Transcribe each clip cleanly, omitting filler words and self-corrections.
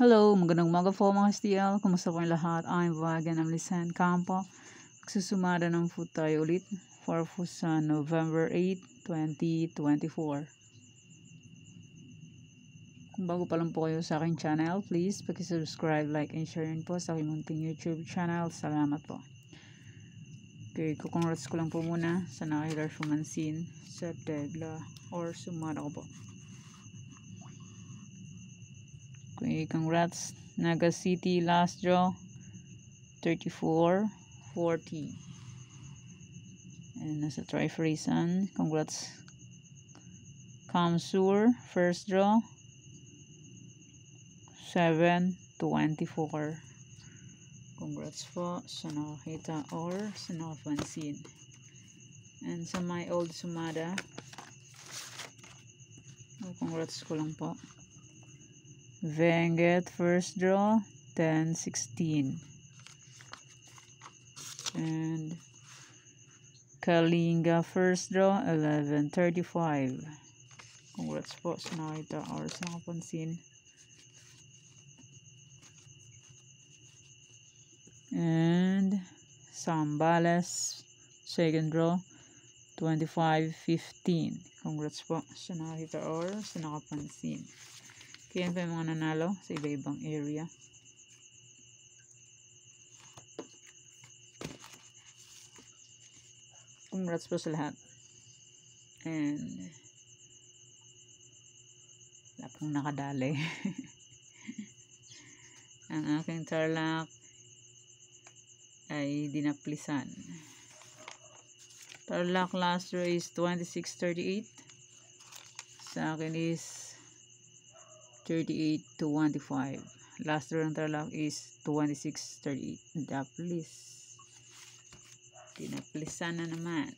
Hello, magandang umaga po mga STL. Kumusta po yung lahat? I'm Vagan Amlisan Campo. Magsusumada ng food tayo ulit for po sa November 8, 2024. Kung bago pa lang po kayo sa aking channel, please paki-subscribe, like, and share rin po sa aking munting YouTube channel. Salamat po. Okay, kukongrats ko lang po muna sa nakahilar sumansin sa tegla or sumada ko po. Okay, congrats. Naga City last draw 34-40. And nasa Trifreesan. Congrats. Kamsur first draw 7-24. Congrats po sa nakakita or sa nakapansin. And sa my old sumada, congrats ko lang po. Venget first draw 10-16. And Kalinga first draw 11-35. Congrats po sa nakita or sa nakapansin. And Sambales second draw 25-15. Congrats po sa nakita or sa nakapansin. Kaya pa yung mga nanalo sa iba-ibang area. Congrats po sa lahat. And wala pong nakadali. Ang aking tarlac ay dinaplisan. Tarlac last row is 26-38. Sa akin is 38-25. Last row ng tarlac is 26-38. Daplis. Dinaplisan na naman.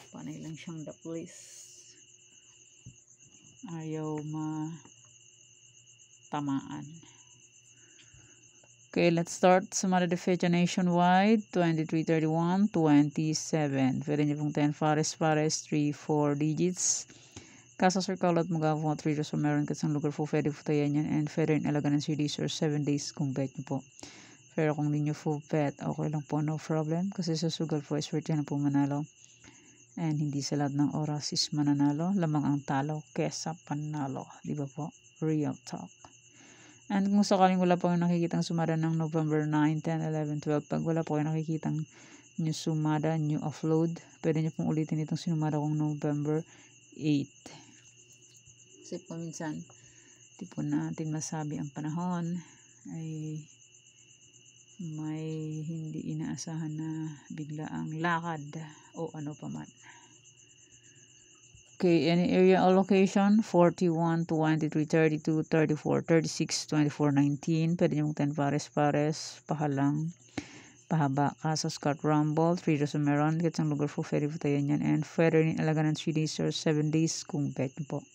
Panay lang siyang daplis. Ayaw tamaan. Okay, let's start. Sumada de fecha nationwide 23-31, 27. Pwede niyo pong 10 pares, 3-4 digits. Kasa circle at magagawa 3 rows meron kasi ang lugar po pwede po tayo yan. And pwede rin alaga ng series or 7 days kung bet nyo po. Pero kung hindi nyo full bet, okay lang po, no problem. Kasi sa sugal po is worth na po manalo. And hindi sa lahat ng oras is mananalo. Lamang ang talo kesa panalo. Di ba po? Real talk. And kung sakaling wala po yung nakikitang sumada ng November 9, 10, 11, 12, pag wala po yung nakikitang new sumada, new upload, pwede nyo pong ulitin itong sinumada kong November 8. Kasi po minsan, di po natin masabi ang panahon ay may hindi inaasahan na bigla ang lakad o ano pa man. Okay, any area allocation 41, 23, 32, 34, 36, 24, 19. Pwede nyo 10 pares, pahalang, pahaba, kasa, Scott Rumble, 3 rows meron, kits ang lugar po, pwede po tayo yan. And pwede rin alaga ng 3 days or 7 days kung bet nyo po.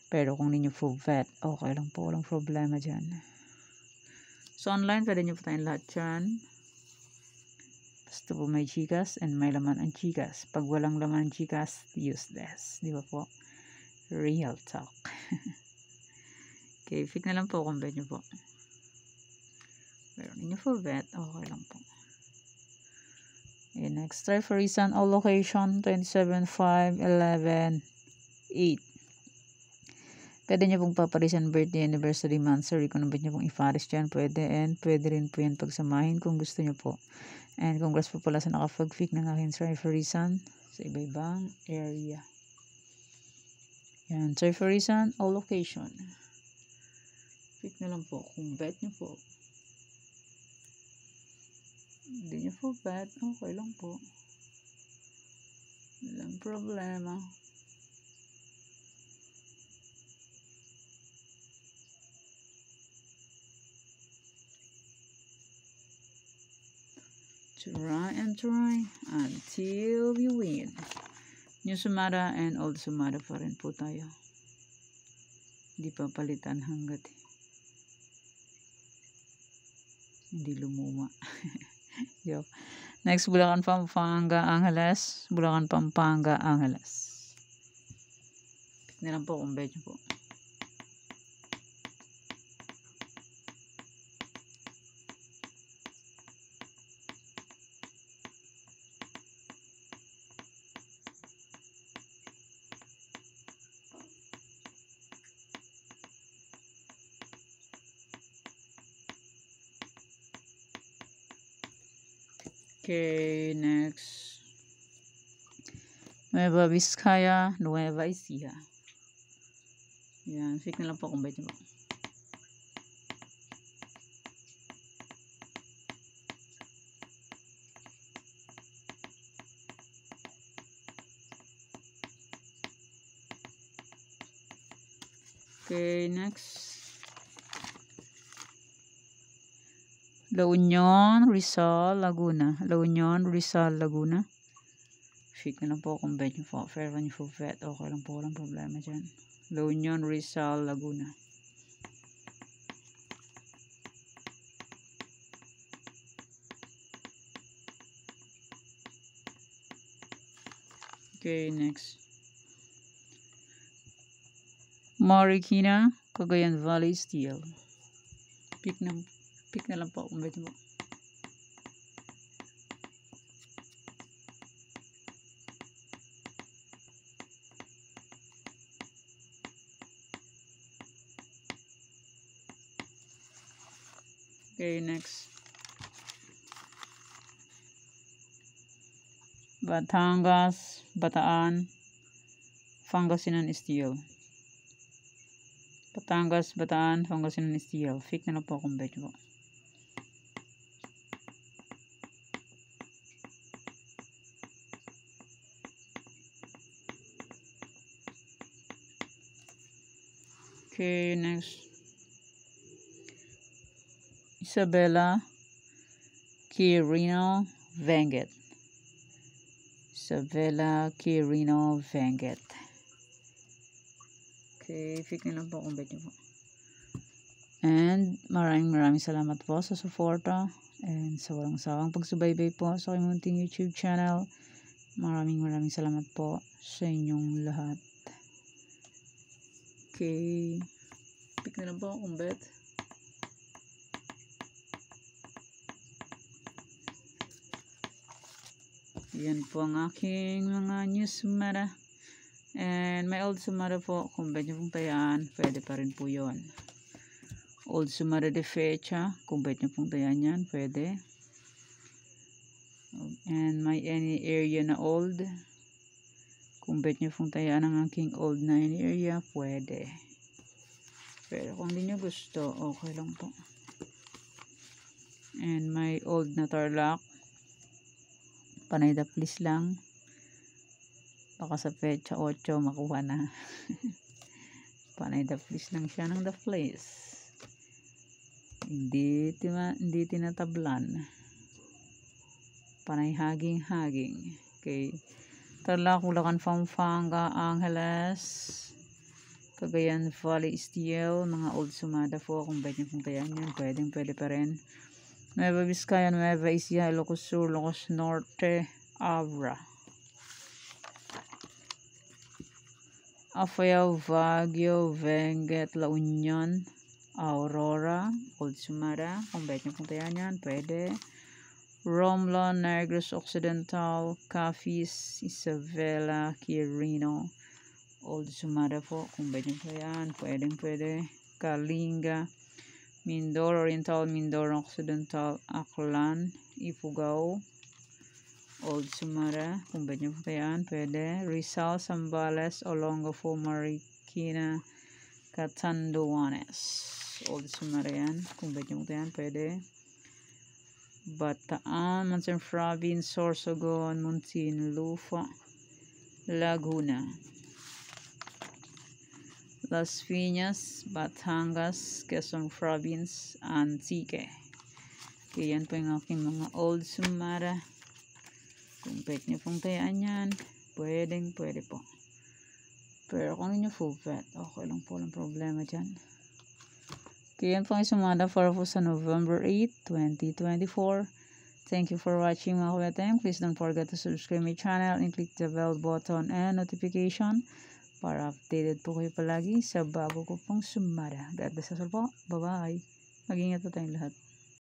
Pero kung hindi nyo po bet, okay lang po, walang problema dyan. So online, pwede nyo po tayong lahat dyan. Basta po may Gcash and may laman ang Gcash. Pag walang laman ang Gcash, useless. Di ba po? Real talk. Okay, pick na lang po kung bet nyo po. Pero hindi nyo po bet, okay lang po. Okay, next try for recent all location 27, 5, 11, 8. Pwede nyo pong paparisan birthday, anniversary, monthsary. Kung bet nyo pong iparis dyan, pwede. And pwede rin po yan pagsamahin kung gusto nyo po. And congrats po pala sa nakapag-pick ng aking try for reason sa iba-ibang area. Yan, try for reason, all location. Pick na lang po kung bet nyo po. Hindi nyo po bet, okay lang po. Walang problema. Try and try until we win. New sumada and old sumada pa rin po tayo. Hindi pa palitan hanggat hindi lumuma. Yo. Next, Bulacan, Pampanga, Angeles. Bulacan, Pampanga, Angeles. Pick na lang po kung bet nyo po. Okay, next. Nueva Vizcaya, Nueva Ecija. Yan, fake na lang po kung bait nyo po. Okay, next. La Union, Rizal, Laguna. La Union, Rizal, Laguna. Fake na lang po kung bait nyo po. Fair one for vet. Okay lang po, walang problema dyan. La Union, Rizal, Laguna. Okay, next. Marikina, Cagayan Valley Steel. Pick na lang po kung bait nyo po. Okay, next. Batangas, Bataan, Pangasinan Steel. Batangas, Bataan, Pangasinan Steel. Fake na lang po kung bait nyo po. Okay, next. Isabela, Quirino, Benguet. Isabela, Quirino, Benguet. Okay, fake na lang po kung bait nyo po. And maraming salamat po sa suporta and sa walang sawang pagsubaybay po sa aking munting YouTube channel. Maraming salamat po sa inyong lahat. Okay, pick na lang po kung bet. Yan po ang aking mga new sumara. And may old sumara po, kung bet nyo pong tayaan, pwede pa rin po yun. Old sumara de fecha, kung bet nyo pong tayaan yan, pwede. And may any area na old, kung bet nyo pong tayaan ang aking old na any area, pwede. Pero kung hindi nyo gusto, okay lang po. And may old na Tarlac, panay da please lang. Baka sa pecha 8 makuha na. Panay da please lang siya ng da please. Hindi tinatablan. Panay haging. Okay. Tarlac, Bulacan, Pampanga, Angeles, Cagayan Valley Steel, mga old sumada po. Kung bait nyo pong tayan yan, pwede pa rin. Nueva Vizcaya, Nueva Ecija, Ilocos Sur, Ilocos Norte, Abra, Apayao, Baguio, Benguet, La Union, Aurora, Old Sumara, kung bait nyo pong tayan yan, pwede. Romblon, Negros Occidental, Capiz, Isabela, Quirino, Old Sumara po, kung bait nyo po yan, pwede. Kalinga, Mindoro Oriental, Mindoro Occidental, Aklan, Ifugao, Old Sumara, kung bait nyo po yan, pwede. Rizal, Zambales, Olongapo, Marikina, Catanduanes, Old Sumara yan, kung bait nyo po yan, pwede. Bataan, Monson Province, Sorsogon, Muntinlupa, Laguna, Las Piñas, Batangas, Quezon Province, Antique. Okay, yan po yung aking mga old sumara. Kung pwede nyo pong tayaan yan, pwede po. Pero kung hindi nyo full pet, okay lang po, walang problema dyan. Okay, yan po ang sumada para po sa November 8, 2024. Thank you for watching mga kuweteng. Please don't forget to subscribe my channel and click the bell button and notification para updated po kayo palagi sa bago ko pong sumada. God bless us all po. Bye-bye. Mag-ingat po tayong lahat.